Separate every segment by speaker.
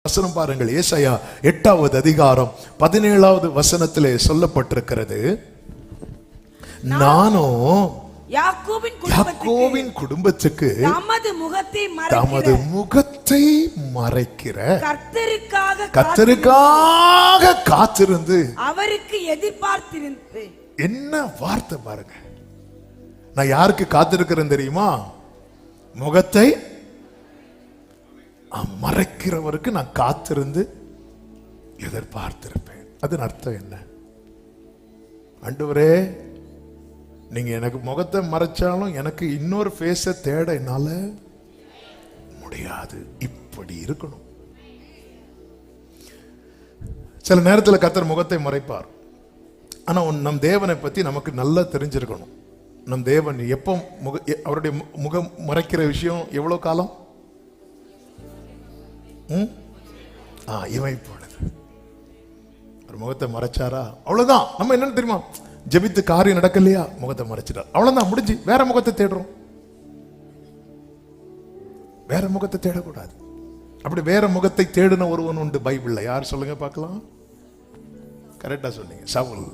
Speaker 1: வசனம் பாருங்கள். ஏசாயா 8வது அதிகாரம் 17வது வசனத்திலே சொல்லப்பட்டிருக்கிறது, நானோ யாக்கோபின் குடும்பத்துக்கு தமது முகத்தை மறைக்கிற கர்த்தருக்காக காத்திருந்து
Speaker 2: அவருக்கு எதிர்பார்த்திருந்து.
Speaker 1: என்ன வார்த்தை பாருங்க. நான் யாருக்கு காத்திருக்கிறேன் தெரியுமா? முகத்தை மறைக்கிறவருக்கு நான் காத்திருந்து எதிர்பார்த்திருப்பேன். அதன் அர்த்தம் என்ன? ஆண்டவரே, நீங்க எனக்கு முகத்தை மறைச்சாலும் எனக்கு இன்னொரு ஃபேஸை தேட என்னால முடியாது. இப்படி இருக்கணும். சில நேரத்தில் கர்த்தர் முகத்தை மறைப்பார். ஆனா நம் தேவனை பத்தி நமக்கு நல்லா தெரிஞ்சிருக்கணும். நம் தேவன் எப்போ அவருடைய முகம் மறைக்கிற விஷயம் எவ்வளவு காலம்? இவன் பொழுது ஒரு முகத்தை மறைச்சாரா அவ்வளவுதான். நம்ம என்னன்னு தெரியுமா? ஜெபித்து காரியம் நடக்கலையா, முகத்தை மறைச்சிட்டார், அவ்வளவுதான், முடிஞ்சு. வேற முகத்தை தேடுறோம். வேற முகத்தை தேடக்கூடாது. அப்படி வேற முகத்தை தேடின ஒருவன் உண்டு பைபிள்ல. யார் சொல்லுங்க பார்க்கலாம்? கரெக்டா சொன்னீங்க, சவுல்.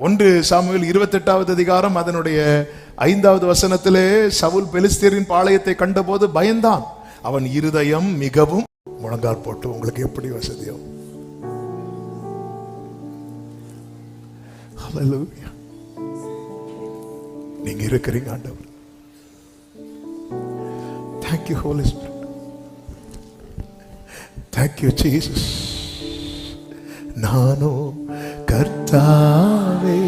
Speaker 1: 1 சாமுவேல் 28வது அதிகாரம் அதனுடைய 5வது வசனத்திலே சவுல் பெலிஸ்தரின் பாளையத்தை கண்டபோது பயந்தான், அவன் இருதயம் மிகவும் முழங்கால் போட்டு. உங்களுக்கு எப்படி வசதியோ. ஹல்லேலூயா. நீங்க இருக்கிறீங்க ஆண்டவர். Thank you Holy Spirit. Thank you Jesus. நானோ கர்த்தாவே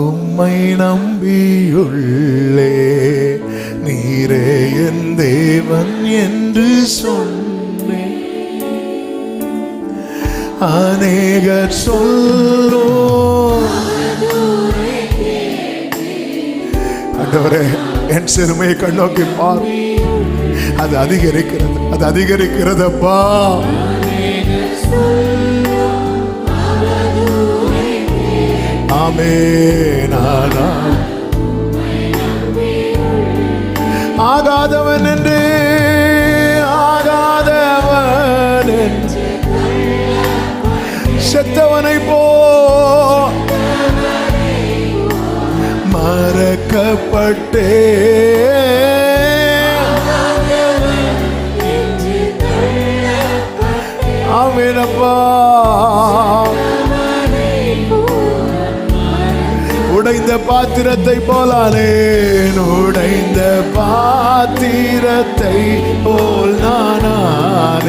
Speaker 1: உம்மை நம்பியுள்ளே, நீரே என் தேவன் என்று சொன்னேன். அநேகர் சொல்லோ ஆண்டவரே, என் சிறுமையை கண்ணோக்கி பார். அது அதிகரிக்கிறது, அது அதிகரிக்கிறதப்பா. ஆமென். ஆகாதவன் என்று ஆகாதவன் என்று செத்தவனை போ மறக்கப்பட்டே. ஆமெனப்பா. உடைந்த பாத்திரத்தை போலானேன், உடைந்த பாத்திரத்தை போல் நானே.